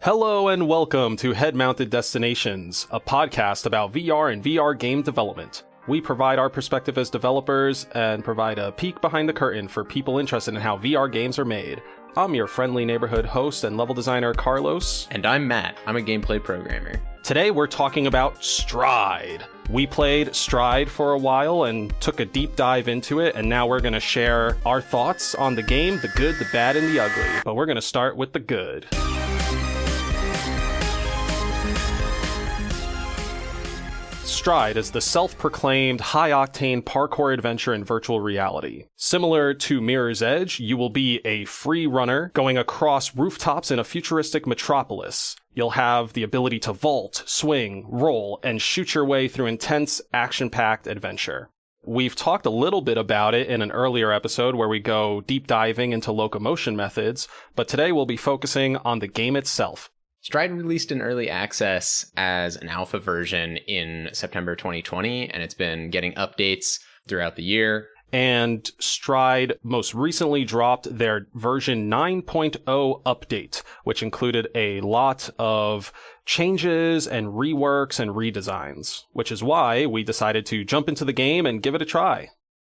Hello and welcome to Head-Mounted Destinations, a podcast about VR and VR game development. We provide our perspective as developers and provide a peek behind the curtain for people interested in how VR games are made. I'm your friendly neighborhood host and level designer, Carlos. And I'm Matt. I'm a gameplay programmer. Today we're talking about Stride. We played Stride for a while and took a deep dive into it, and now we're going to share our thoughts on the game, the good, the bad, and the ugly. But we're going to start with the good. Stride is the self-proclaimed high-octane parkour adventure in virtual reality. Similar to Mirror's Edge, you will be a free runner going across rooftops in a futuristic metropolis. You'll have the ability to vault, swing, roll, and shoot your way through intense, action-packed adventure. We've talked a little bit about it in an earlier episode where we go deep diving into locomotion methods, but today we'll be focusing on the game itself. Stride released in early access as an alpha version in September 2020, and it's been getting updates throughout the year. And Stride most recently dropped their version 9.0 update, which included a lot of changes and reworks and redesigns, which is why we decided to jump into the game and give it a try.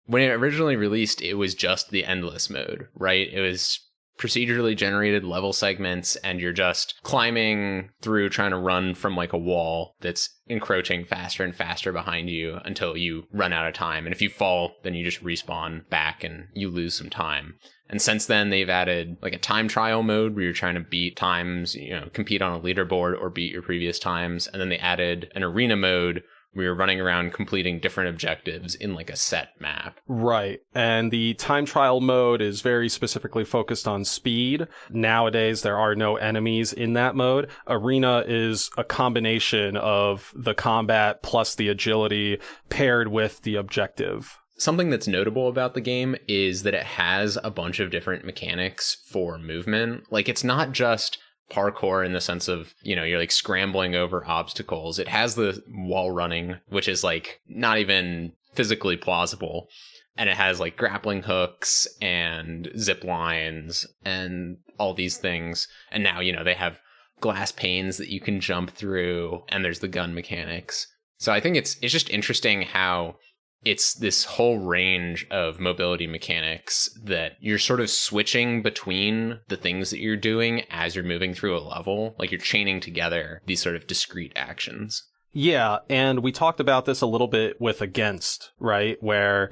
When it originally released, it was just the endless mode, right? It was procedurally generated level segments, and you're just climbing through trying to run from like a wall that's encroaching faster and faster behind you until you run out of time. And if you fall, then you just respawn back and you lose some time. And since then, they've added like a time trial mode where you're trying to beat times, compete on a leaderboard or beat your previous times. And then they added an arena mode where you're running around completing different objectives in like a set map. Right. And the time trial mode is very specifically focused on speed. Nowadays, there are no enemies in that mode. Arena is a combination of the combat plus the agility paired with the objective. Something that's notable about the game is that it has a bunch of different mechanics for movement. Like, it's not just parkour in the sense of, you're like scrambling over obstacles. It has the wall running, which is like not even physically plausible. And it has like grappling hooks and zip lines and all these things. And now, they have glass panes that you can jump through, and there's the gun mechanics. So I think it's just interesting how it's this whole range of mobility mechanics that you're sort of switching between the things that you're doing as you're moving through a level. Like, you're chaining together these sort of discrete actions. Yeah, and we talked about this a little bit with Against, right? Where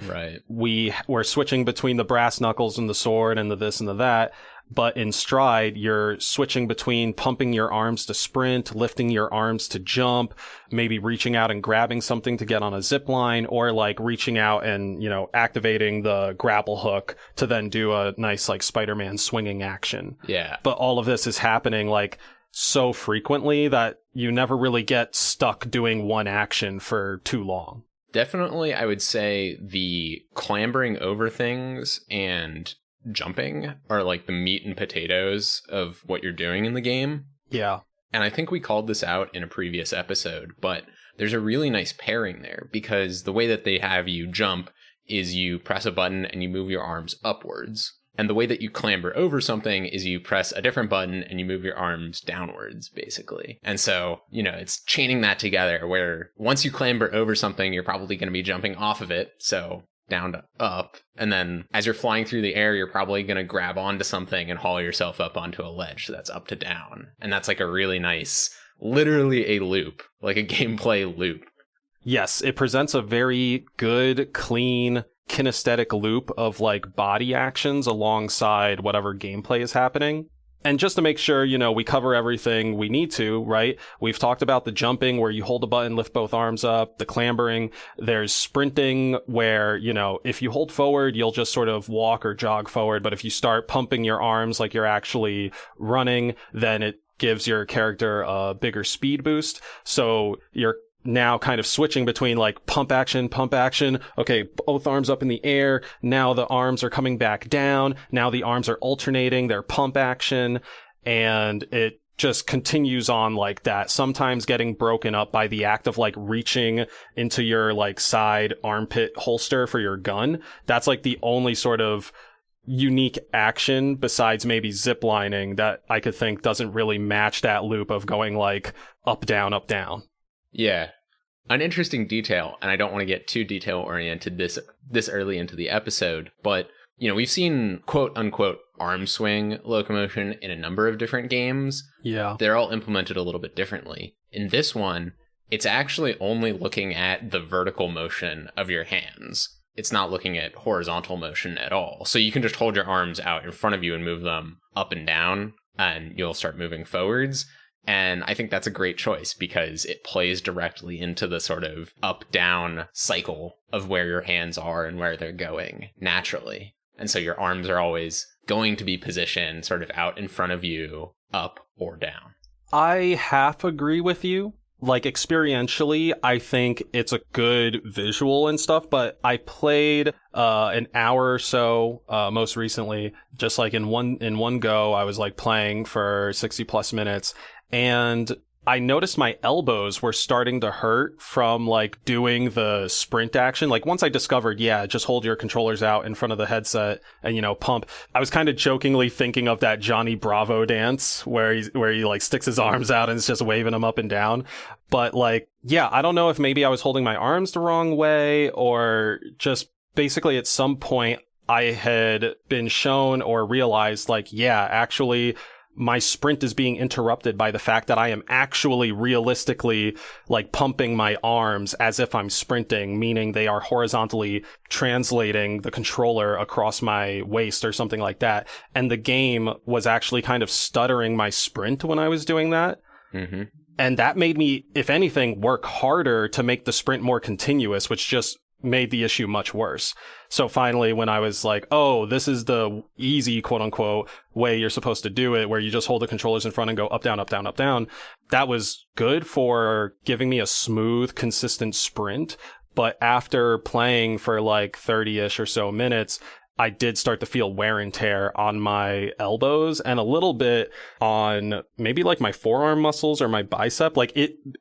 we were switching between the brass knuckles and the sword and the this and the that. But in Stride, you're switching between pumping your arms to sprint, lifting your arms to jump, maybe reaching out and grabbing something to get on a zip line, or like reaching out and, activating the grapple hook to then do a nice like Spider-Man swinging action. Yeah. But all of this is happening like so frequently that you never really get stuck doing one action for too long. Definitely, I would say the clambering over things and jumping are like the meat and potatoes of what you're doing in the game. Yeah. And I think we called this out in a previous episode, but there's a really nice pairing there, because the way that they have you jump is you press a button and you move your arms upwards. And the way that you clamber over something is you press a different button and you move your arms downwards, basically. And so, it's chaining that together where once you clamber over something, you're probably going to be jumping off of it. So down to up, and then as you're flying through the air, you're probably going to grab onto something and haul yourself up onto a ledge. So that's up to down, and that's like a really nice, literally a loop, like a gameplay loop. Yes, it presents a very good, clean, kinesthetic loop of like body actions alongside whatever gameplay is happening. And just to make sure, we cover everything we need to, right? We've talked about the jumping where you hold a button, lift both arms up, the clambering. There's sprinting where, if you hold forward, you'll just sort of walk or jog forward. But if you start pumping your arms like you're actually running, then it gives your character a bigger speed boost. So you're now kind of switching between like pump action. Okay, both arms up in the air. Now the arms are coming back down. Now the arms are alternating their pump action. And it just continues on like that, sometimes getting broken up by the act of like reaching into your like side armpit holster for your gun. That's like the only sort of unique action besides maybe ziplining that I could think doesn't really match that loop of going like up, down, up, down. Yeah. An interesting detail, and I don't want to get too detail oriented this early into the episode, but we've seen quote unquote arm swing locomotion in a number of different games. Yeah. They're all implemented a little bit differently. In this one, it's actually only looking at the vertical motion of your hands. It's not looking at horizontal motion at all. So you can just hold your arms out in front of you and move them up and down, and you'll start moving forwards. And I think that's a great choice because it plays directly into the sort of up-down cycle of where your hands are and where they're going naturally. And so your arms are always going to be positioned sort of out in front of you, up or down. I half agree with you. Like, experientially, I think it's a good visual and stuff, but I played an hour or so most recently, just like in one go. I was like playing for 60 plus minutes, and I noticed my elbows were starting to hurt from like doing the sprint action. Like once I discovered, just hold your controllers out in front of the headset and, pump. I was kind of jokingly thinking of that Johnny Bravo dance where he like sticks his arms out and is just waving them up and down. But like, I don't know if maybe I was holding my arms the wrong way or just basically at some point I had been shown or realized like, actually, my sprint is being interrupted by the fact that I am actually realistically like pumping my arms as if I'm sprinting, meaning they are horizontally translating the controller across my waist or something like that. And the game was actually kind of stuttering my sprint when I was doing that. Mm-hmm. And that made me, if anything, work harder to make the sprint more continuous, which just made the issue much worse. So finally, when I was like, oh, this is the easy, quote unquote, way you're supposed to do it, where you just hold the controllers in front and go up, down, up, down, up, down, that was good for giving me a smooth, consistent sprint. But after playing for like 30-ish or so minutes, I did start to feel wear and tear on my elbows and a little bit on maybe like my forearm muscles or my bicep. Like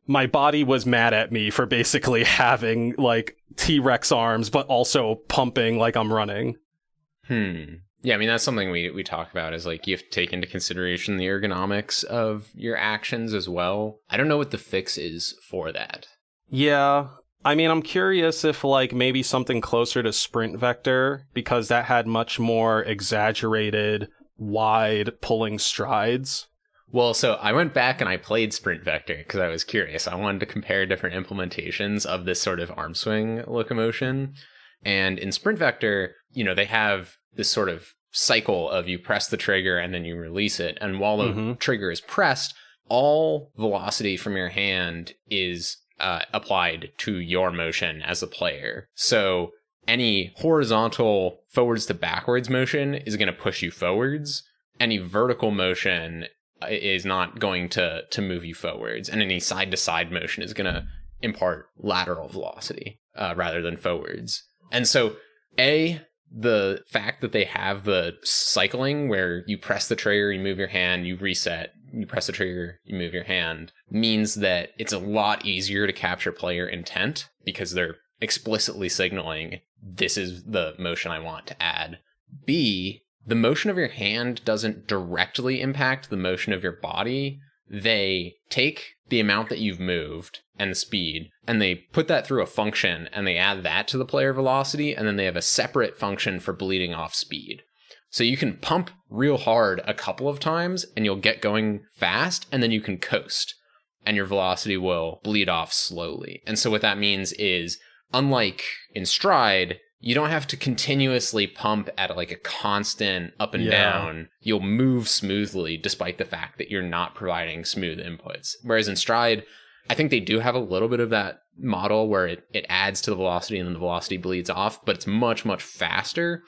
my body was mad at me for basically having like T-Rex arms, but also pumping like I'm running. Yeah, I mean, that's something we talk about is like you have to take into consideration the ergonomics of your actions as well. I don't know what the fix is for that. Yeah. I mean, I'm curious if like maybe something closer to Sprint Vector, because that had much more exaggerated, wide pulling strides. Well, so I went back and I played Sprint Vector because I was curious. I wanted to compare different implementations of this sort of arm swing locomotion. And in Sprint Vector, they have this sort of cycle of you press the trigger and then you release it. And while the trigger is pressed, all velocity from your hand is applied to your motion as a player. So any horizontal forwards to backwards motion is going to push you forwards. Any vertical motion is not going to move you forwards. And any side to side motion is going to impart lateral velocity rather than forwards. And so the fact that they have the cycling where you press the trigger, you move your hand, you reset, you press the trigger, you move your hand, means that it's a lot easier to capture player intent because they're explicitly signaling this is the motion I want to add. B, the motion of your hand doesn't directly impact the motion of your body. They take the amount that you've moved and the speed, and they put that through a function, and they add that to the player velocity, and then they have a separate function for bleeding off speed. So you can pump real hard a couple of times, and you'll get going fast, and then you can coast, and your velocity will bleed off slowly. And so what that means is, unlike in Stride, you don't have to continuously pump at like a constant up and down. You'll move smoothly despite the fact that you're not providing smooth inputs. Whereas in Stride, I think they do have a little bit of that model where it adds to the velocity and then the velocity bleeds off, but it's much, much faster.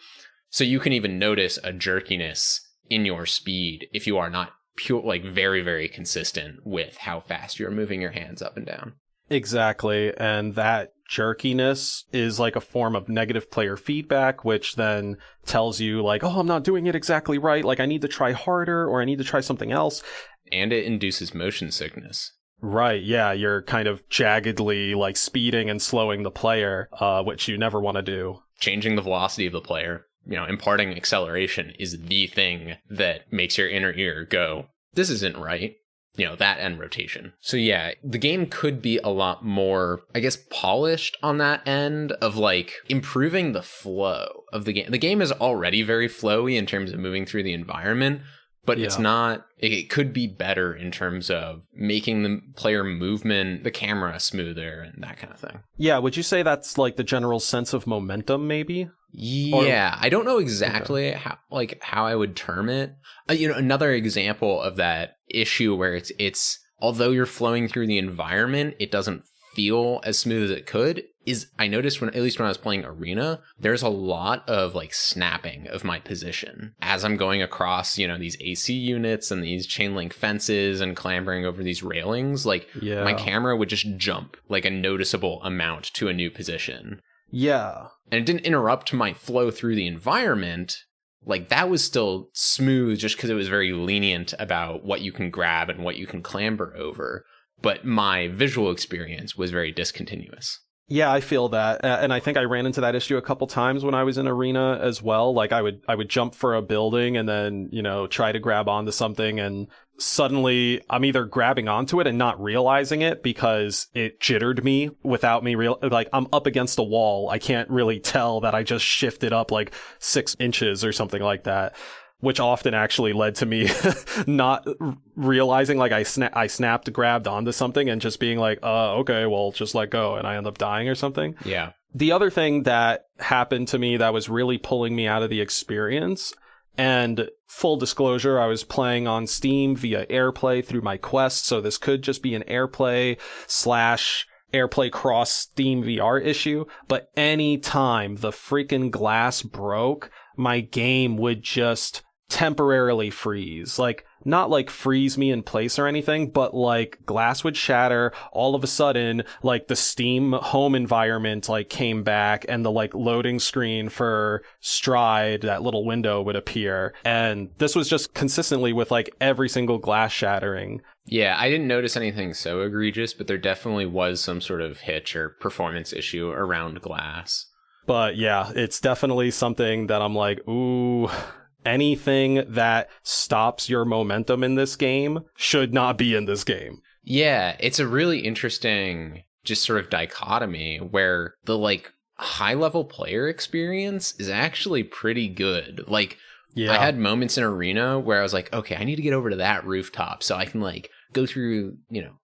So you can even notice a jerkiness in your speed if you are not pure, like very, very consistent with how fast you're moving your hands up and down. Exactly. And that jerkiness is like a form of negative player feedback, which then tells you like, oh, I'm not doing it exactly right. Like I need to try harder or I need to try something else. And it induces motion sickness. Right. Yeah. You're kind of jaggedly like speeding and slowing the player, which you never want to do. Changing the velocity of the player imparting acceleration is the thing that makes your inner ear go, this isn't right. That and rotation. So yeah, the game could be a lot more, I guess, polished on that end of like improving the flow of the game. The game is already very flowy in terms of moving through the environment, but it's not, it could be better in terms of making the player movement, the camera smoother and that kind of thing. Yeah, would you say that's like the general sense of momentum maybe? Yeah, I don't know exactly how I would term it. Another example of that issue where it's although you're flowing through the environment, it doesn't feel as smooth as it could. Is I noticed at least when I was playing Arena, there's a lot of like snapping of my position as I'm going across, these AC units and these chain link fences and clambering over these railings. Like my camera would just jump like a noticeable amount to a new position. Yeah. And it didn't interrupt my flow through the environment. Like that was still smooth just because it was very lenient about what you can grab and what you can clamber over. But my visual experience was very discontinuous. Yeah, I feel that. And I think I ran into that issue a couple times when I was in Arena as well. Like I would jump for a building and then, try to grab onto something, and suddenly I'm either grabbing onto it and not realizing it because it jittered me without me like I'm up against a wall. I can't really tell that I just shifted up like 6 inches or something like that, which often actually led to me not realizing like I snapped, grabbed onto something and just being like, okay, well, just let go. And I end up dying or something. Yeah. The other thing that happened to me that was really pulling me out of the experience, and full disclosure, I was playing on Steam via AirPlay through my Quest. So this could just be an AirPlay/AirPlay cross Steam VR issue. But any time the freaking glass broke, my game would just temporarily freeze. Like, not like freeze me in place or anything, but like glass would shatter. All of a sudden, like the Steam home environment like came back, and the like loading screen for Stride, that little window, would appear. And this was just consistently with like every single glass shattering. Yeah, I didn't notice anything so egregious, but there definitely was some sort of hitch or performance issue around glass. But yeah, it's definitely something that I'm like, ooh, anything that stops your momentum in this game should not be in this game. Yeah, it's a really interesting just sort of dichotomy where the like high level player experience is actually pretty good. Like, I had moments in Arena where I was like, okay, I need to get over to that rooftop so I can like go through,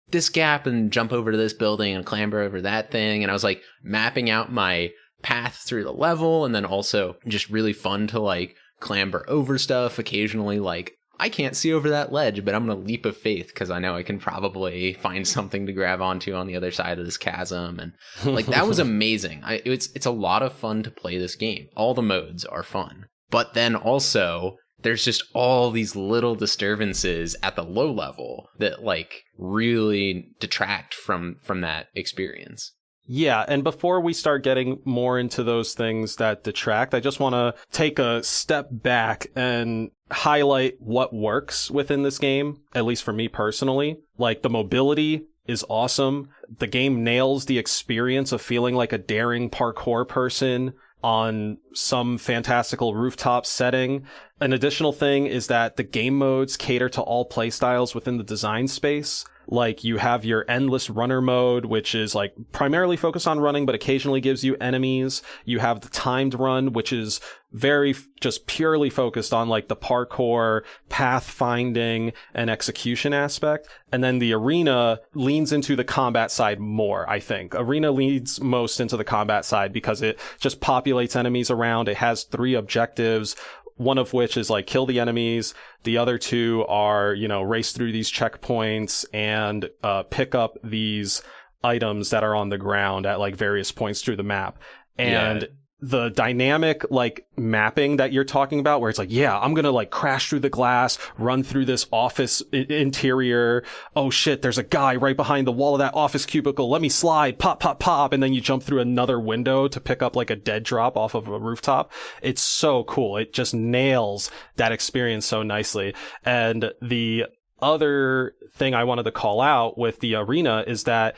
this gap and jump over to this building and clamber over that thing. And I was like mapping out my path through the level, and then also just really fun to like clamber over stuff occasionally. Like, I can't see over that ledge, but I'm gonna leap of faith because I know I can probably find something to grab onto on the other side of this chasm. And like, that was amazing. It's a lot of fun to play this game. All the modes are fun, but then also there's just all these little disturbances at the low level that like really detract from that experience. Yeah, and before we start getting more into those things that detract, I just want to take a step back and highlight what works within this game, at least for me personally. Like, the mobility is awesome. The game nails the experience of feeling like a daring parkour person on some fantastical rooftop setting. An additional thing is that the game modes cater to all playstyles within the design space. Like, you have your endless runner mode, which is like primarily focused on running, but occasionally gives you enemies. You have the timed run, which is very just purely focused on like the parkour, pathfinding, and execution aspect. And then the Arena leans into the combat side more, I think. Arena leads most into the combat side because it just populates enemies around. It has 3 objectives, one of which is like kill the enemies. The other 2 are, race through these checkpoints and pick up these items that are on the ground at like various points through the map. And the dynamic like mapping that you're talking about, where it's like, yeah, I'm gonna like crash through the glass, run through this office interior. Oh shit, there's a guy right behind the wall of that office cubicle. Let me slide, pop, pop, pop. And then you jump through another window to pick up like a dead drop off of a rooftop. It's so cool. It just nails that experience so nicely. And the other thing I wanted to call out with the Arena is that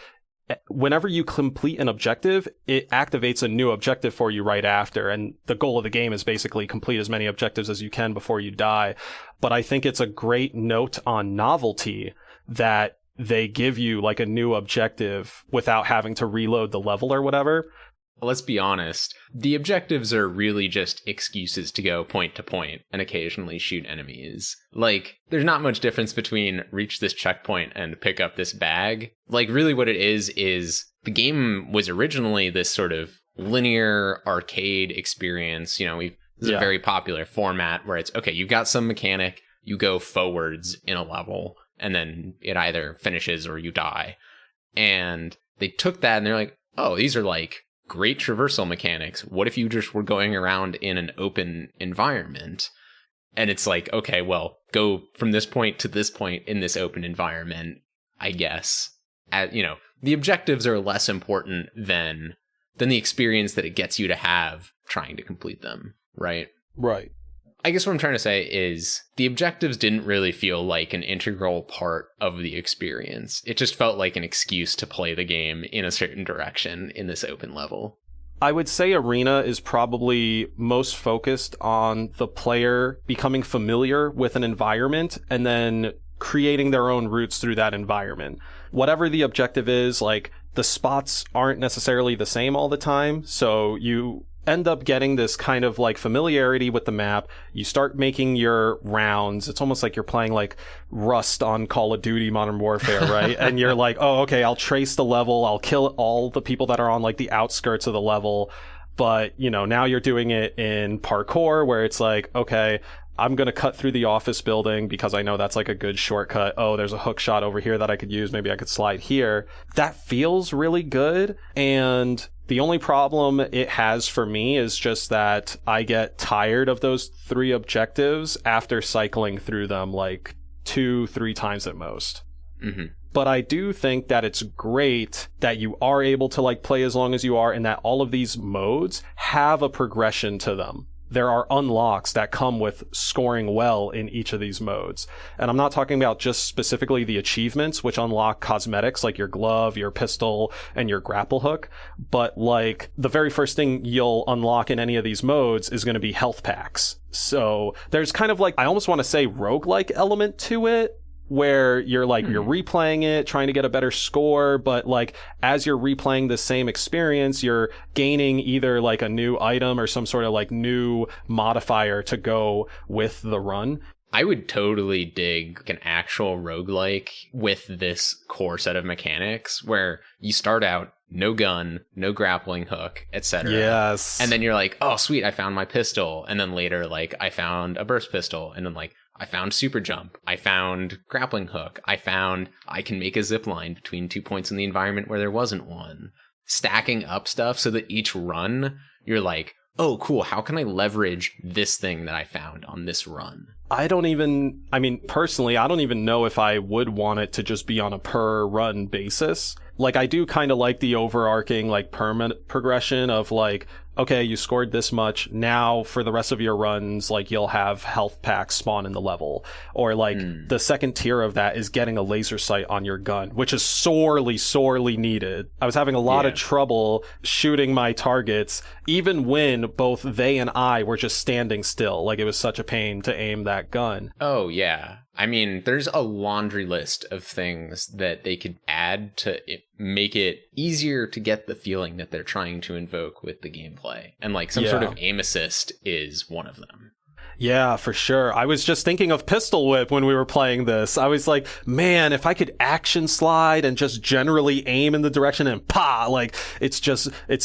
whenever you complete an objective, it activates a new objective for you right after. And the goal of the game is basically complete as many objectives as you can before you die. But I think it's a great note on novelty that they give you like a new objective without having to reload the level or whatever. Let's be honest, the objectives are really just excuses to go point to point and occasionally shoot enemies. Like, there's not much difference between reach this checkpoint and pick up this bag. Like, really what it is the game was originally this sort of linear arcade experience. You know, this is a very popular format where it's, okay, you've got some mechanic, you go forwards in a level, and then it either finishes or you die. And they took that and they're like, oh, these are like great traversal mechanics. What if you just were going around in an open environment? And it's like, okay, well, go from this point to this point in this open environment, I guess. The objectives are less important than the experience that it gets you to have trying to complete them, right? Right. I guess what I'm trying to say is the objectives didn't really feel like an integral part of the experience. It just felt like an excuse to play the game in a certain direction in this open level. I would say Arena is probably most focused on the player becoming familiar with an environment and then creating their own routes through that environment. Whatever the objective is, like, the spots aren't necessarily the same all the time, so you end up getting this kind of like familiarity with the map. You start making your rounds. It's almost like you're playing like Rust on Call of Duty Modern Warfare, right? And you're like, oh, okay, I'll trace the level. I'll kill all the people that are on like the outskirts of the level. But, now you're doing it in parkour where it's like, okay, I'm going to cut through the office building because I know that's like a good shortcut. Oh, there's a hook shot over here that I could use. Maybe I could slide here. That feels really good. And the only problem it has for me is just that I get tired of those 3 objectives after cycling through them like 2-3 times at most. Mm-hmm. But I do think that it's great that you are able to like play as long as you are and that all of these modes have a progression to them. There are unlocks that come with scoring well in each of these modes. And I'm not talking about just specifically the achievements, which unlock cosmetics like your glove, your pistol, and your grapple hook. But like the very first thing you'll unlock in any of these modes is going to be health packs. So there's kind of like, I almost want to say roguelike element to it, where you're like, you're replaying it, trying to get a better score, but like as you're replaying the same experience, you're gaining either like a new item or some sort of like new modifier to go with the run. I would totally dig an actual roguelike with this core set of mechanics where you start out no gun, no grappling hook, etc. Yes. And then you're like, oh, sweet, I found my pistol. And then later, like, I found a burst pistol. And then, like, I found super jump. I found grappling hook. I found I can make a zip line between 2 points in the environment where there wasn't one. Stacking up stuff so that each run, you're like, oh, cool, how can I leverage this thing that I found on this run? Personally, I don't even know if I would want it to just be on a per run basis. Like, I do kind of like the overarching, like, permanent progression of, like, okay, you scored this much. Now, for the rest of your runs, like, you'll have health packs spawn in the level. Or, like, the second tier of that is getting a laser sight on your gun, which is sorely, sorely needed. I was having a lot of trouble shooting my targets, even when both they and I were just standing still. Like, it was such a pain to aim that gun. Oh, yeah. I mean, there's a laundry list of things that they could add to make it easier to get the feeling that they're trying to invoke with the gameplay. And like some sort of aim assist is one of them. Yeah, for sure. I was just thinking of Pistol Whip when we were playing this. I was like, man, if I could action slide and just generally aim in the direction and like it's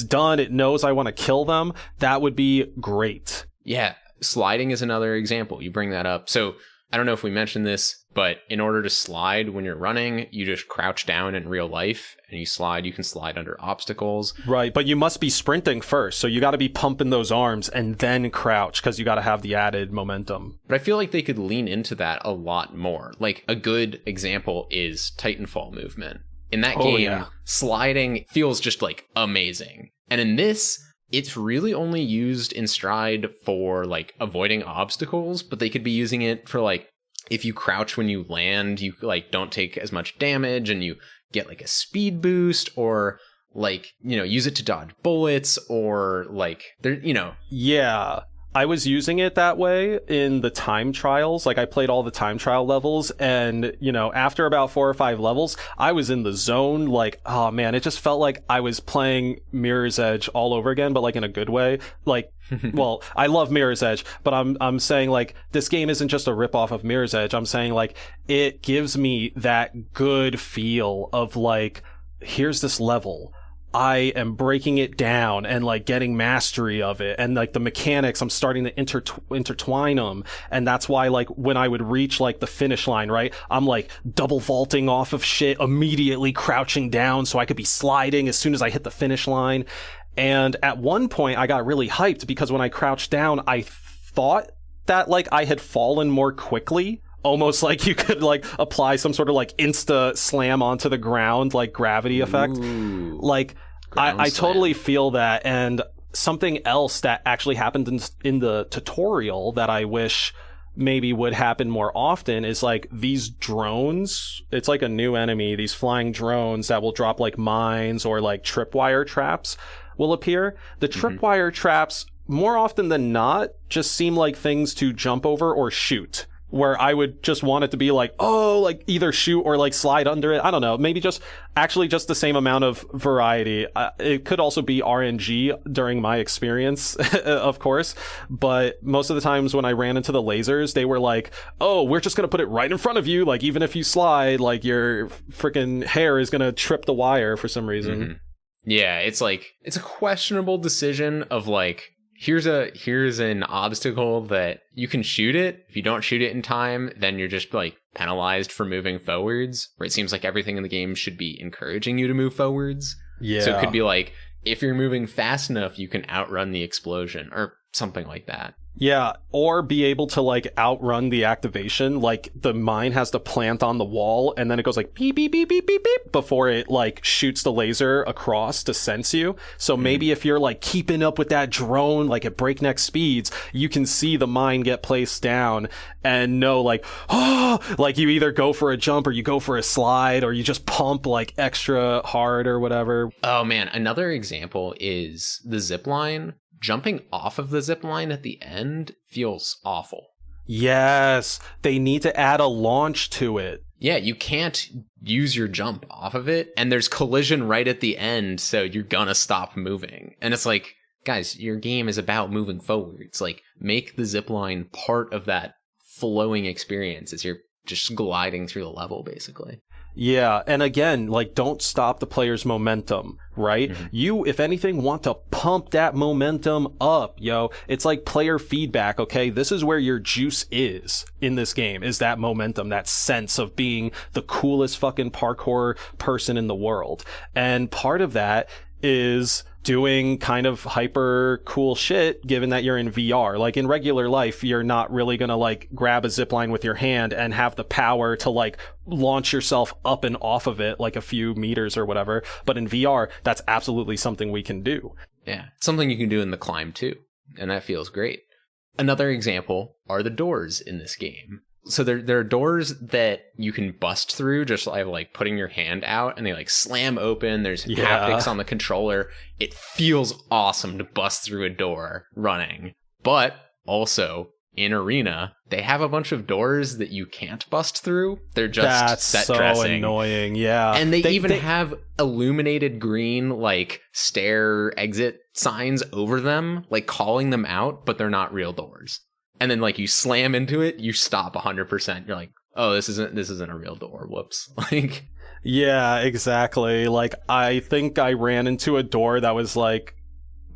done. It knows I want to kill them. That would be great. Yeah. Sliding is another example. You bring that up. So I don't know if we mentioned this, but in order to slide when you're running, you just crouch down in real life and you slide. You can slide under obstacles. Right, but you must be sprinting first. So you got to be pumping those arms and then crouch because you got to have the added momentum. But I feel like they could lean into that a lot more. Like a good example is Titanfall movement. In that game, sliding feels just like amazing. And in this, it's really only used in Stride for like avoiding obstacles, but they could be using it for like if you crouch when you land, you like don't take as much damage and you get like a speed boost or like, you know, use it to dodge bullets or like there, you know. Yeah. I was using it that way in the time trials. Like, I played all the time trial levels, and, you know, after about 4 or 5 levels, I was in the zone. Like, oh man, it just felt like I was playing Mirror's Edge all over again, but like in a good way. Like, well, I love Mirror's Edge, but I'm saying like this game isn't just a ripoff of Mirror's Edge. I'm saying like it gives me that good feel of like, here's this level, I am breaking it down and like getting mastery of it, and like the mechanics, I'm starting to intertwine them. And that's why like when I would reach like the finish line, right, I'm like double vaulting off of shit, immediately crouching down so I could be sliding as soon as I hit the finish line. And at one point I got really hyped because when I crouched down, I thought that like I had fallen more quickly, almost like you could like apply some sort of like insta slam onto the ground, like gravity effect. Ooh. Like I totally feel that. And something else that actually happened in the tutorial that I wish maybe would happen more often is like these drones. It's like a new enemy, these flying drones that will drop like mines or like tripwire traps will appear. The tripwire traps, more often than not, just seem like things to jump over or shoot, where I would just want it to be like, oh, like either shoot or like slide under it. I don't know. Maybe just the same amount of variety. It could also be RNG during my experience, of course. But most of the times when I ran into the lasers, they were like, oh, we're just going to put it right in front of you. Like, even if you slide, like your freaking hair is going to trip the wire for some reason. Yeah, it's like, it's a questionable decision of like, here's an obstacle that you can shoot it. If you don't shoot it in time, then you're just like penalized for moving forwards, where it seems like everything in the game should be encouraging you to move forwards. Yeah. So it could be like, if you're moving fast enough, you can outrun the explosion or something like that. Yeah, or be able to like outrun the activation. Like the mine has to plant on the wall and then it goes like beep, beep, beep, beep, beep, beep before it like shoots the laser across to sense you. So maybe if you're like keeping up with that drone, like at breakneck speeds, you can see the mine get placed down and know like, oh, like you either go for a jump or you go for a slide or you just pump like extra hard or whatever. Oh man, another example is the zip line. Jumping off of the zip line at the end feels awful. Yes, they need to add a launch to it. Yeah, you can't use your jump off of it, and there's collision right at the end, so you're gonna stop moving. And it's like, guys, your game is about moving forwards. Like, make the zip line part of that flowing experience as you're just gliding through the level, basically. Yeah, and again, like, don't stop the player's momentum, right? You, if anything, want to pump that momentum up, yo. It's like player feedback, okay? This is where your juice is in this game, is that momentum, that sense of being the coolest fucking parkour person in the world. And part of that is doing kind of hyper cool shit, given that you're in VR. Like in regular life, you're not really gonna like grab a zipline with your hand and have the power to like launch yourself up and off of it like a few meters or whatever. But in VR, that's absolutely something we can do. Yeah, it's something you can do in the climb too, and that feels great. Another example are the doors in this game. So there are doors that you can bust through just like putting your hand out, and they like slam open. There's haptics on the controller. It feels awesome to bust through a door running. But also in Arena, they have a bunch of doors that you can't bust through. They're just set dressing. That's so annoying, yeah. And they even have illuminated green like stair exit signs over them, like calling them out, but they're not real doors. And then like you slam into it, you stop 100%. You're like, oh, this isn't a real door. Whoops. Like, yeah, exactly. Like, I think I ran into a door that was like,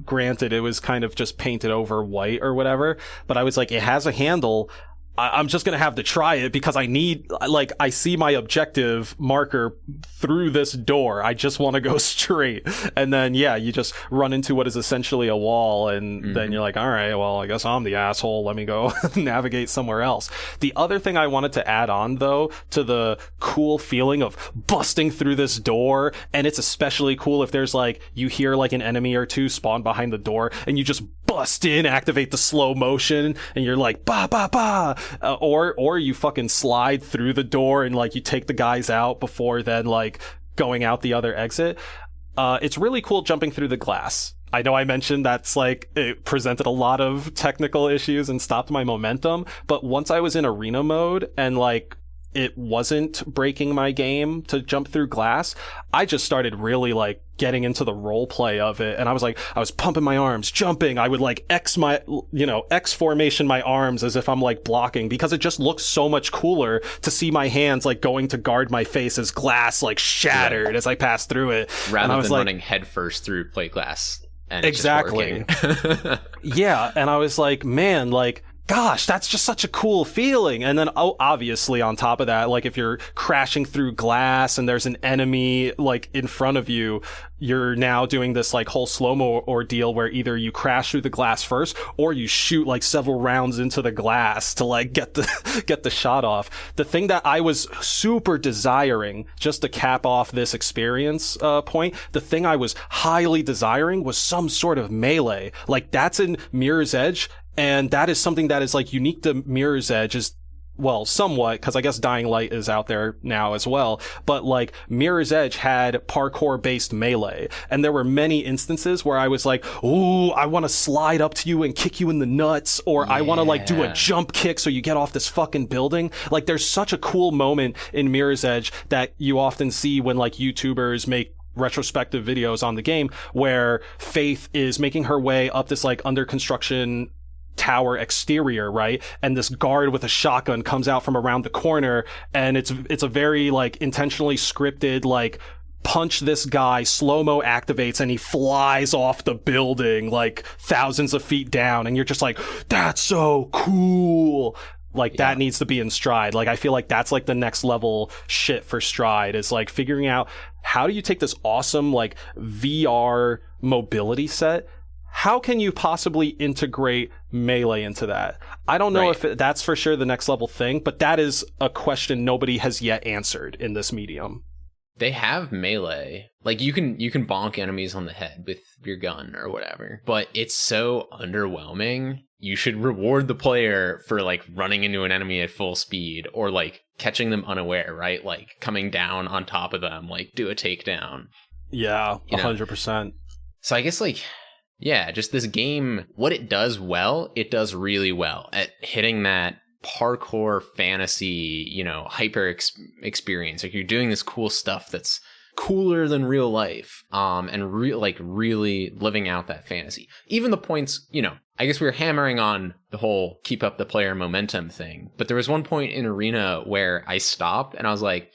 granted, it was kind of just painted over white or whatever, but I was like, it has a handle. I'm just going to have to try it because I need, like, I see my objective marker through this door. I just want to go straight. And then, yeah, you just run into what is essentially a wall. And then you're like, all right, well, I guess I'm the asshole. Let me go navigate somewhere else. The other thing I wanted to add on, though, to the cool feeling of busting through this door, and it's especially cool if there's like, you hear like an enemy or two spawn behind the door and you just bust in, activate the slow motion, and you're like, ba, ba, ba. Or you fucking slide through the door and like you take the guys out before then like going out the other exit. It's really cool jumping through the glass. I know I mentioned that's like it presented a lot of technical issues and stopped my momentum, but once I was in arena mode and like it wasn't breaking my game to jump through glass, I just started really like getting into the role play of it. And I was pumping my arms, jumping. I would like X formation my arms as if I'm like blocking, because it just looks so much cooler to see my hands like going to guard my face as glass like shattered as I pass through it. Rather than running headfirst through plate glass. And exactly. Yeah. And I was like, man, like, gosh, that's just such a cool feeling. And then, obviously on top of that, like if you're crashing through glass and there's an enemy like in front of you, you're now doing this like whole slow-mo ordeal where either you crash through the glass first or you shoot like several rounds into the glass to like get the shot off. The thing that I was super desiring, just to cap off this experience point, the thing I was highly desiring was some sort of melee. Like that's in Mirror's Edge. And that is something that is like unique to Mirror's Edge, is, well, somewhat, because I guess Dying Light is out there now as well. But like Mirror's Edge had parkour based melee. And there were many instances where I was like, ooh, I want to slide up to you and kick you in the nuts. Or I want to like do a jump kick so you get off this fucking building. Like there's such a cool moment in Mirror's Edge that you often see when like YouTubers make retrospective videos on the game, where Faith is making her way up this like under construction tower exterior, right? And this guard with a shotgun comes out from around the corner, and it's a very like intentionally scripted like punch this guy, slow-mo activates, and he flies off the building like thousands of feet down, and you're just like, that's so cool. Like that needs to be in Stride. Like I feel like that's like the next level shit for Stride, is like figuring out how do you take this awesome like VR mobility set, how can you possibly integrate melee into that? I don't know if that's for sure the next level thing, but that is a question nobody has yet answered in this medium. They have melee. Like you can bonk enemies on the head with your gun or whatever, but it's so underwhelming. You should reward the player for like running into an enemy at full speed, or like catching them unaware, right? Like coming down on top of them, like do a takedown. Yeah, 100%. So I guess like, yeah, just this game, what it does well, it does really well at hitting that parkour fantasy, you know, hyper experience. Like you're doing this cool stuff that's cooler than real life, and really living out that fantasy. Even the points, you know, I guess we were hammering on the whole keep up the player momentum thing, but there was one point in Arena where I stopped and I was like,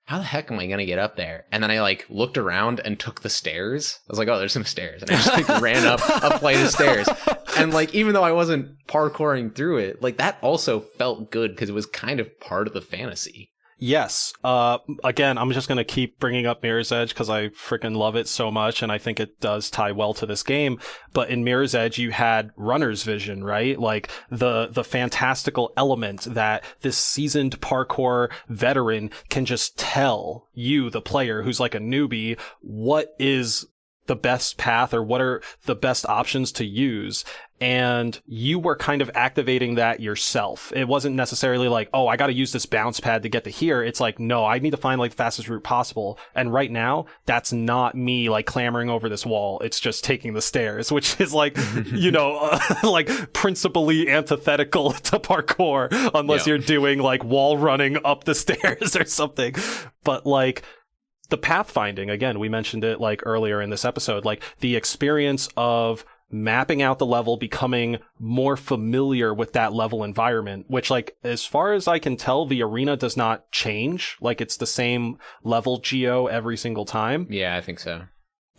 how the heck am I going to get up there? And then I like looked around and took the stairs. I was like, oh, there's some stairs. And I just like ran up a flight of stairs. And like, even though I wasn't parkouring through it, like that also felt good because it was kind of part of the fantasy. Yes. Again, I'm just going to keep bringing up Mirror's Edge because I freaking love it so much, and I think it does tie well to this game. But in Mirror's Edge, you had runner's vision, right? Like the fantastical element that this seasoned parkour veteran can just tell you, the player who's like a newbie, what is the best path or what are the best options to use. And you were kind of activating that yourself. It wasn't necessarily like, oh, I got to use this bounce pad to get to here. It's like, no, I need to find like the fastest route possible. And right now, that's not me like clambering over this wall. It's just taking the stairs, which is like, you know, like principally antithetical to parkour, unless you're doing like wall running up the stairs or something. But like, the pathfinding, again, we mentioned it like earlier in this episode, like the experience of mapping out the level, becoming more familiar with that level environment, which like, as far as I can tell, the arena does not change. Like it's the same level geo every single time. Yeah, I think so.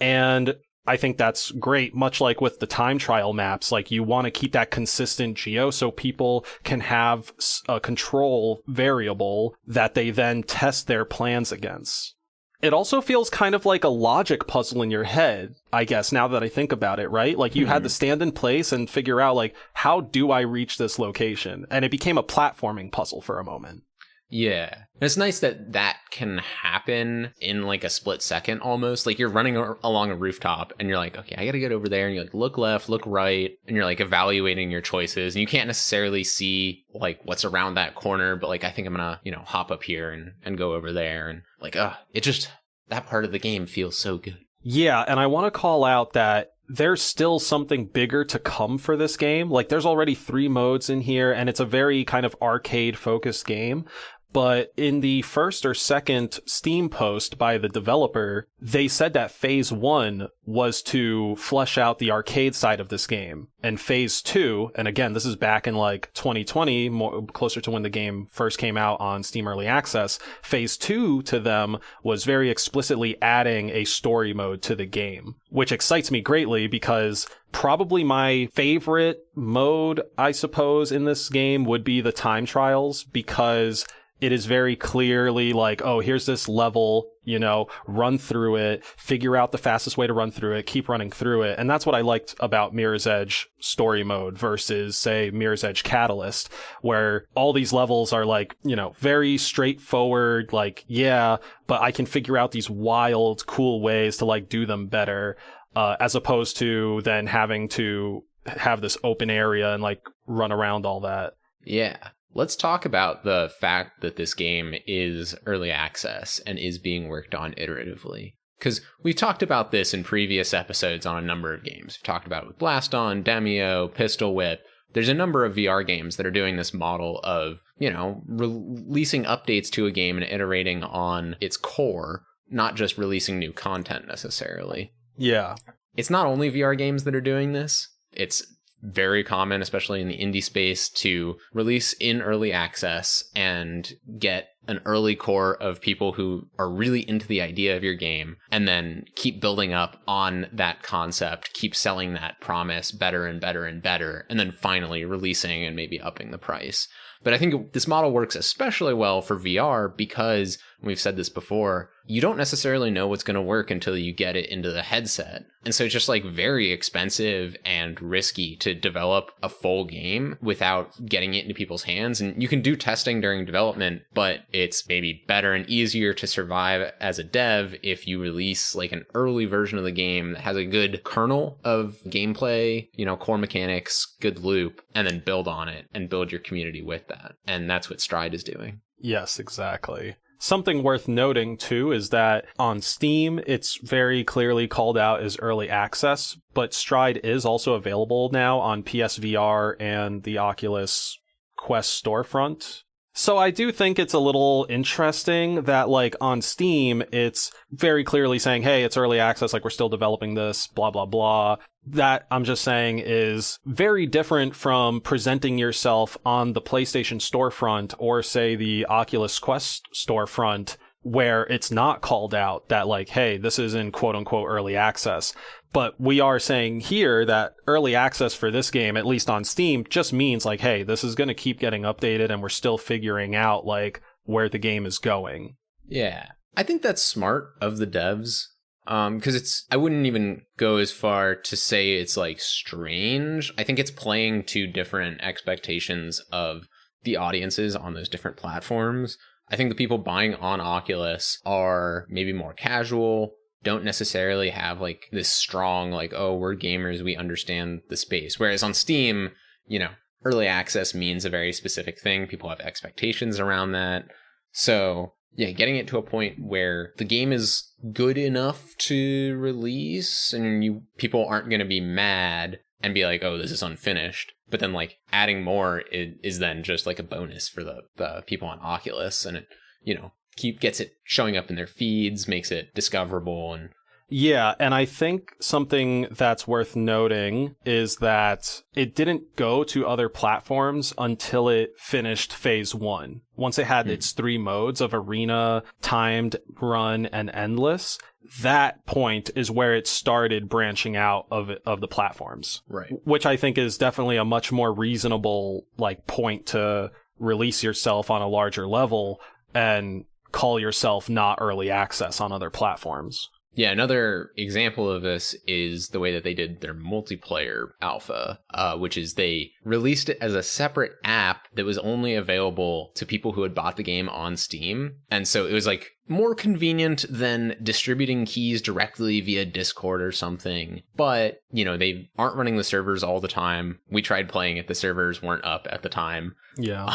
And I think that's great. Much like with the time trial maps, like you want to keep that consistent geo so people can have a control variable that they then test their plans against. It also feels kind of like a logic puzzle in your head, I guess, now that I think about it, right? Like you had to stand in place and figure out like, how do I reach this location? And it became a platforming puzzle for a moment. Yeah. And it's nice that that can happen in like a split second almost. Like you're running along a rooftop and you're like, okay, I got to get over there. And you like look left, look right, and you're like evaluating your choices. And you can't necessarily see like what's around that corner, but like I think I'm going to, you know, hop up here and go over there. And like, it just that part of the game feels so good. Yeah, and I want to call out that there's still something bigger to come for this game. Like, there's already 3 modes in here, and it's a very kind of arcade-focused game. But in the first or second Steam post by the developer, they said that Phase 1 was to flesh out the arcade side of this game. And Phase 2, and again, this is back in like 2020, more closer to when the game first came out on Steam Early Access, Phase 2 to them was very explicitly adding a story mode to the game, which excites me greatly because probably my favorite mode, I suppose, in this game would be the time trials, because it is very clearly like, oh, here's this level, you know, run through it, figure out the fastest way to run through it, keep running through it. And that's what I liked about Mirror's Edge story mode versus, say, Mirror's Edge Catalyst, where all these levels are like, you know, very straightforward, like, yeah, but I can figure out these wild, cool ways to like do them better, as opposed to then having to have this open area and like run around all that. Yeah. Let's talk about the fact that this game is early access and is being worked on iteratively. Because we've talked about this in previous episodes on a number of games. We've talked about it with Blast On, Demio, Pistol Whip. There's a number of VR games that are doing this model of, you know, releasing updates to a game and iterating on its core, not just releasing new content necessarily. Yeah. It's not only VR games that are doing this. It's very common, especially in the indie space, to release in early access and get an early core of people who are really into the idea of your game, and then keep building up on that concept, keep selling that promise better and better and better, and then finally releasing and maybe upping the price. But I think this model works especially well for VR because, we've said this before, you don't necessarily know what's going to work until you get it into the headset. And so it's just like very expensive and risky to develop a full game without getting it into people's hands. And you can do testing during development, but it's maybe better and easier to survive as a dev if you release like an early version of the game that has a good kernel of gameplay, you know, core mechanics, good loop, and then build on it and build your community with that. And that's what Stride is doing. Yes, exactly. Something worth noting, too, is that on Steam, it's very clearly called out as early access, but Stride is also available now on PSVR and the Oculus Quest storefront. So I do think it's a little interesting that, like, on Steam, it's very clearly saying, hey, it's early access, like, we're still developing this, blah, blah, blah. That, I'm just saying, is very different from presenting yourself on the PlayStation storefront or, say, the Oculus Quest storefront, where it's not called out that, like, hey, this is in quote-unquote early access. But we are saying here that early access for this game, at least on Steam, just means, like, hey, this is going to keep getting updated and we're still figuring out, like, where the game is going. Yeah. I think that's smart of the devs. Because I wouldn't even go as far to say it's like strange. I think it's playing to different expectations of the audiences on those different platforms. I think the people buying on Oculus are maybe more casual, don't necessarily have like this strong, like, oh, we're gamers, we understand the space. Whereas on Steam, you know, early access means a very specific thing. People have expectations around that. So yeah, getting it to a point where the game is good enough to release and people aren't going to be mad and be like, oh, this is unfinished. But then like adding more is then just like a bonus for the people on Oculus. And it, you know, gets it showing up in their feeds, makes it discoverable. And yeah, and I think something that's worth noting is that it didn't go to other platforms until it finished Phase 1. Once it had its 3 modes of Arena, Timed, Run, and Endless, that point is where it started branching out of the platforms. Right. Which I think is definitely a much more reasonable like point to release yourself on a larger level and call yourself not early access on other platforms. Yeah, another example of this is the way that they did their multiplayer alpha, which is they released it as a separate app that was only available to people who had bought the game on Steam. And so it was like more convenient than distributing keys directly via Discord or something. But, they aren't running the servers all the time. We tried playing it. The servers weren't up at the time. Yeah.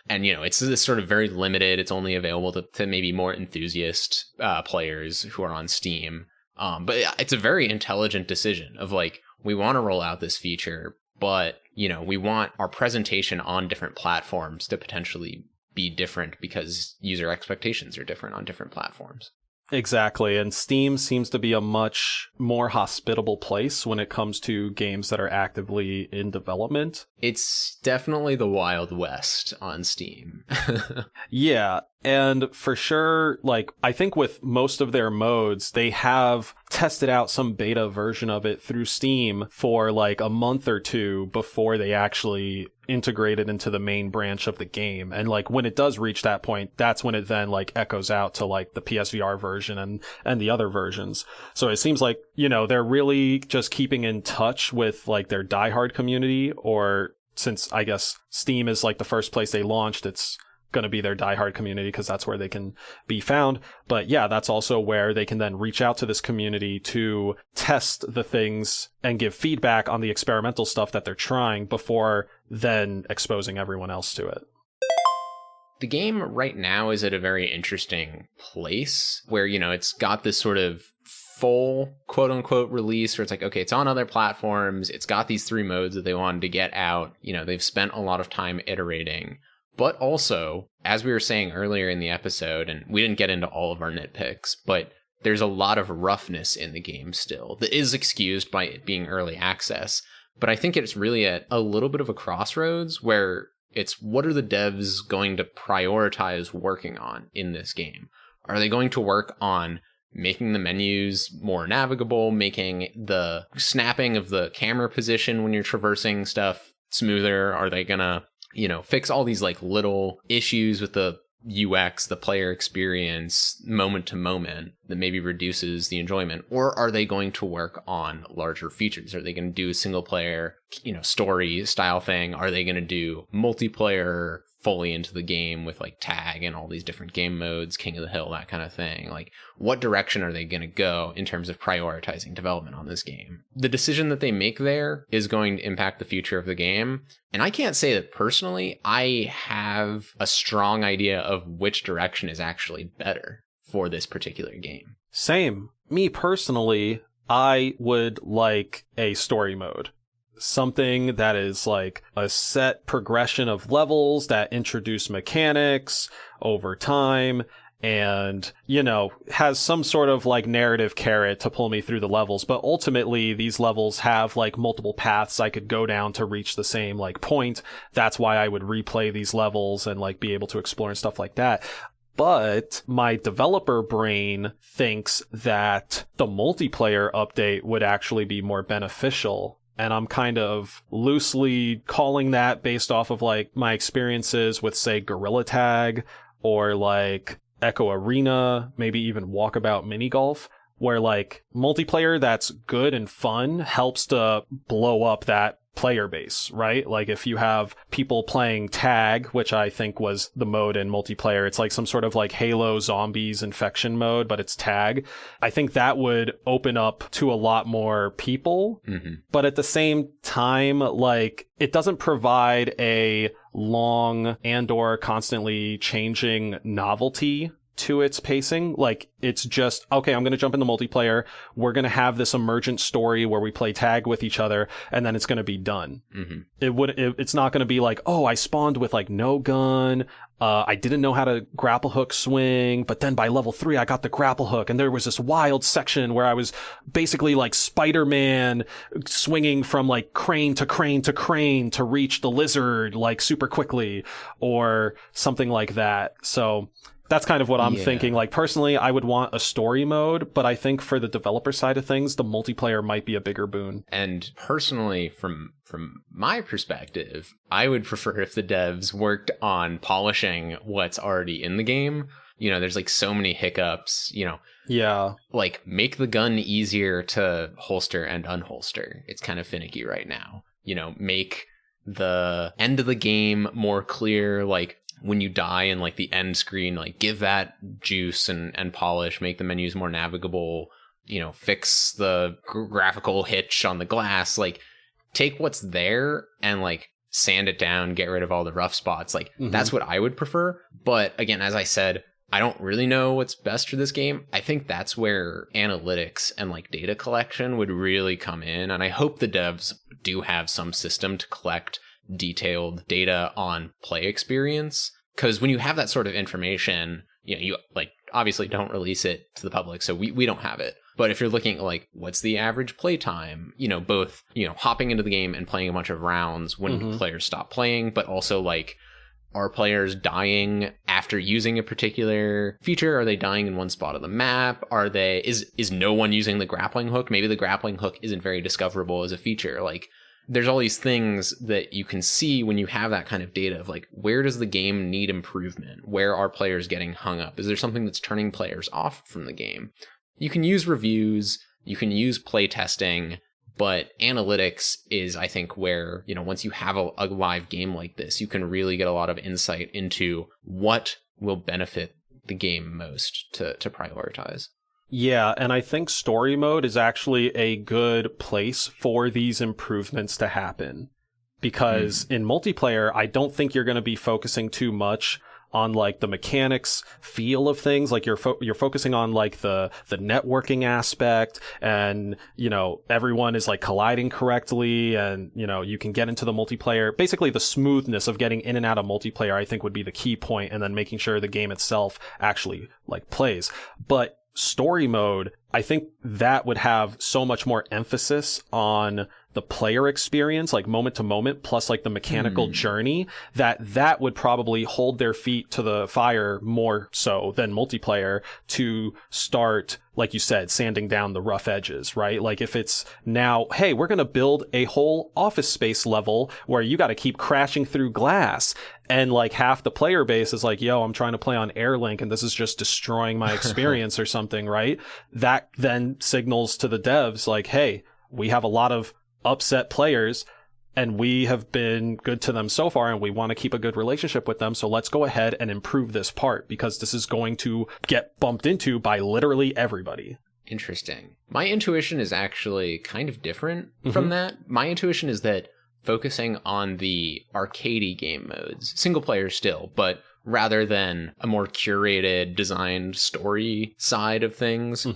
And, it's this sort of very limited. It's only available to maybe more enthusiast players who are on Steam. But it's a very intelligent decision of like, we want to roll out this feature, but, we want our presentation on different platforms to potentially be different because user expectations are different on different platforms. Exactly. And Steam seems to be a much more hospitable place when it comes to games that are actively in development. It's definitely the Wild West on Steam. Yeah. And for sure, like, I think with most of their modes, they have tested out some beta version of it through Steam for like a month or two before they actually integrate it into the main branch of the game. And like when it does reach that point, that's when it then like echoes out to like the PSVR version and the other versions. So it seems like, they're really just keeping in touch with like their diehard community, or since I guess Steam is like the first place they launched, it's going to be their diehard community because that's where they can be found. But yeah, that's also where they can then reach out to this community to test the things and give feedback on the experimental stuff that they're trying before then exposing everyone else to it. The game right now is at a very interesting place where, it's got this sort of full quote unquote release where it's like, okay, it's on other platforms. It's got these 3 modes that they wanted to get out. They've spent a lot of time iterating. But also, as we were saying earlier in the episode, and we didn't get into all of our nitpicks, but there's a lot of roughness in the game still that is excused by it being early access. But I think it's really at a little bit of a crossroads where it's what are the devs going to prioritize working on in this game? Are they going to work on making the menus more navigable, making the snapping of the camera position when you're traversing stuff smoother? Are they gonna fix all these like little issues with the UX, the player experience, moment to moment that maybe reduces the enjoyment? Or are they going to work on larger features? Are they going to do a single player, story style thing? Are they going to do multiplayer fully into the game with like tag and all these different game modes, King of the Hill, that kind of thing? Like, what direction are they going to go in terms of prioritizing development on this game? The decision that they make there is going to impact the future of the game. And I can't say that personally I have a strong idea of which direction is actually better for this particular game. Same. Me personally, I would like a story mode. Something that is like a set progression of levels that introduce mechanics over time and, has some sort of like narrative carrot to pull me through the levels. But ultimately, these levels have like multiple paths I could go down to reach the same like point. That's why I would replay these levels and like be able to explore and stuff like that. But my developer brain thinks that the multiplayer update would actually be more beneficial. And I'm kind of loosely calling that based off of like my experiences with, say, Gorilla Tag or like Echo Arena, maybe even Walkabout Mini Golf, where like multiplayer that's good and fun helps to blow up that player base, right? Like if you have people playing tag, which I think was the mode in multiplayer, it's like some sort of like Halo Zombies infection mode, but it's tag. I think that would open up to a lot more people. Mm-hmm. But at the same time, like it doesn't provide a long and or constantly changing novelty to its pacing. Like it's just, okay, I'm going to jump into multiplayer. We're going to have this emergent story where we play tag with each other and then it's going to be done. Mm-hmm. It's not going to be like, oh, I spawned with like no gun. I didn't know how to grapple hook swing, but then by level 3, I got the grapple hook and there was this wild section where I was basically like Spider-Man swinging from like crane to crane to crane to reach the lizard like super quickly or something like that. So that's kind of what I'm thinking. Like personally, I would want a story mode, but I think for the developer side of things, the multiplayer might be a bigger boon. And personally, from my perspective, I would prefer if the devs worked on polishing what's already in the game. There's like so many hiccups, Yeah. Like make the gun easier to holster and unholster. It's kind of finicky right now. Make the end of the game more clear, like when you die in like the end screen, like give that juice and polish, make the menus more navigable, fix the graphical hitch on the glass, like take what's there and like sand it down, get rid of all the rough spots. Like that's what I would prefer. But again, as I said, I don't really know what's best for this game. I think that's where analytics and like data collection would really come in. And I hope the devs do have some system to collect detailed data on play experience. Because when you have that sort of information, you like obviously don't release it to the public. So we don't have it. But if you're looking at like what's the average play time, both, hopping into the game and playing a bunch of rounds when players stop playing, but also like, are players dying after using a particular feature? Are they dying in one spot of the map? Is no one using the grappling hook? Maybe the grappling hook isn't very discoverable as a feature. Like there's all these things that you can see when you have that kind of data of like, where does the game need improvement? Where are players getting hung up? Is there something that's turning players off from the game? You can use reviews, you can use play testing, but analytics is, I think, where, once you have a live game like this, you can really get a lot of insight into what will benefit the game most to prioritize. Yeah, and I think story mode is actually a good place for these improvements to happen. Because in multiplayer, I don't think you're going to be focusing too much on like the mechanics feel of things. Like you're focusing on like the networking aspect, and everyone is like colliding correctly, and you can get into the multiplayer. Basically the smoothness of getting in and out of multiplayer I think would be the key point, and then making sure the game itself actually like plays. But story mode, I think that would have so much more emphasis on the player experience, like moment to moment, plus like the mechanical journey, that would probably hold their feet to the fire more so than multiplayer to start, like you said, sanding down the rough edges, right? Like if it's now, hey, we're going to build a whole office space level where you got to keep crashing through glass, and like half the player base is like, yo, I'm trying to play on Airlink and this is just destroying my experience or something, right? That then signals to the devs like, hey, we have a lot of upset players and we have been good to them so far and we want to keep a good relationship with them, so let's go ahead and improve this part because this is going to get bumped into by literally everybody. Interesting. My intuition is actually kind of different from that. My intuition is that focusing on the arcadey game modes, single player still, but rather than a more curated, designed story side of things,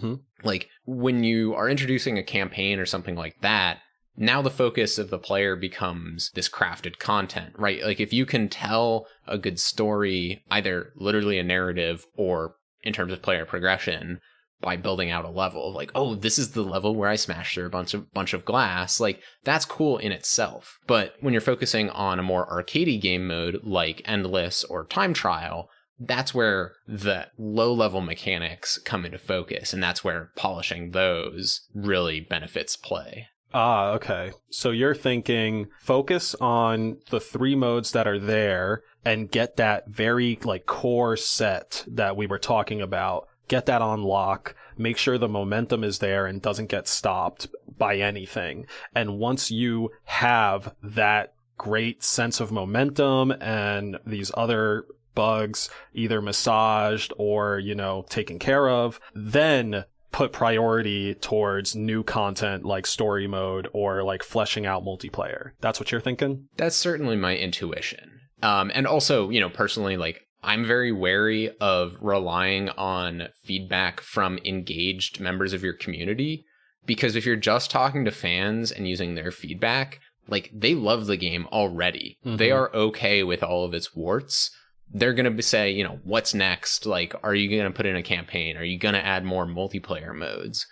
like when you are introducing a campaign or something like that, now the focus of the player becomes this crafted content, right? Like if you can tell a good story, either literally a narrative or in terms of player progression, by building out a level, like, oh, this is the level where I smashed through a bunch of glass, like that's cool in itself. But when you're focusing on a more arcadey game mode like Endless or Time Trial, that's where the low-level mechanics come into focus, and that's where polishing those really benefits play. Ah, okay. So you're thinking focus on the 3 modes that are there and get that very like core set that we were talking about. Get that on lock, make sure the momentum is there and doesn't get stopped by anything. And once you have that great sense of momentum and these other bugs either massaged or, taken care of, then put priority towards new content like story mode or like fleshing out multiplayer. That's what you're thinking? That's certainly my intuition. And also, personally, like, I'm very wary of relying on feedback from engaged members of your community, because if you're just talking to fans and using their feedback, like they love the game already. They are okay with all of its warts. They're going to say, what's next? Like, are you going to put in a campaign? Are you going to add more multiplayer modes?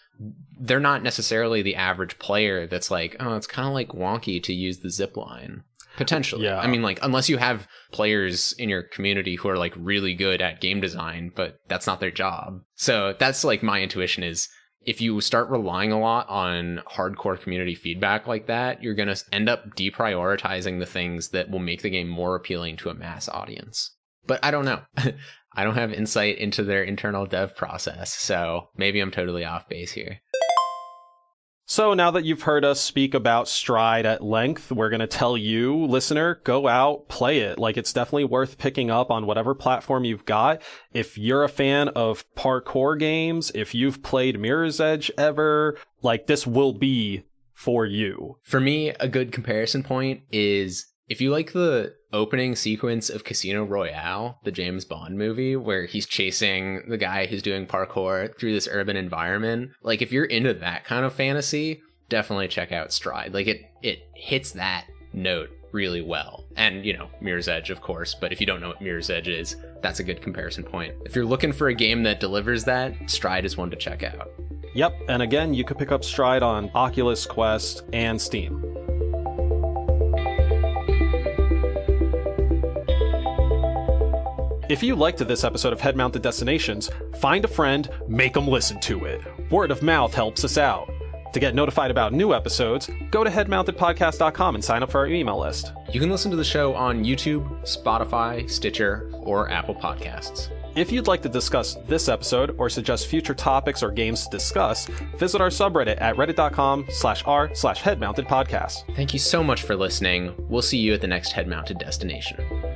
They're not necessarily the average player that's like, oh, it's kind of like wonky to use the zip line. Potentially. Yeah. I mean, like, unless you have players in your community who are like really good at game design, but that's not their job. So that's like my intuition is if you start relying a lot on hardcore community feedback like that, you're going to end up deprioritizing the things that will make the game more appealing to a mass audience. But I don't know. I don't have insight into their internal dev process, so maybe I'm totally off base here. So now that you've heard us speak about Stride at length, we're going to tell you, listener, go out, play it. Like, it's definitely worth picking up on whatever platform you've got. If you're a fan of parkour games, if you've played Mirror's Edge ever, like, this will be for you. For me, a good comparison point is if you like the opening sequence of Casino Royale, the James Bond movie, where he's chasing the guy who's doing parkour through this urban environment, like if you're into that kind of fantasy, definitely check out Stride. Like it hits that note really well. And, you know, Mirror's Edge, of course, but if you don't know what Mirror's Edge is, that's a good comparison point. If you're looking for a game that delivers that, Stride is one to check out. Yep, and again, you could pick up Stride on Oculus Quest and Steam. If you liked this episode of Head Mounted Destinations, find a friend, make them listen to it. Word of mouth helps us out. To get notified about new episodes, go to headmountedpodcast.com and sign up for our email list. You can listen to the show on YouTube, Spotify, Stitcher, or Apple Podcasts. If you'd like to discuss this episode or suggest future topics or games to discuss, visit our subreddit at reddit.com/r/headmountedpodcast. Thank you so much for listening. We'll see you at the next Head Mounted Destination.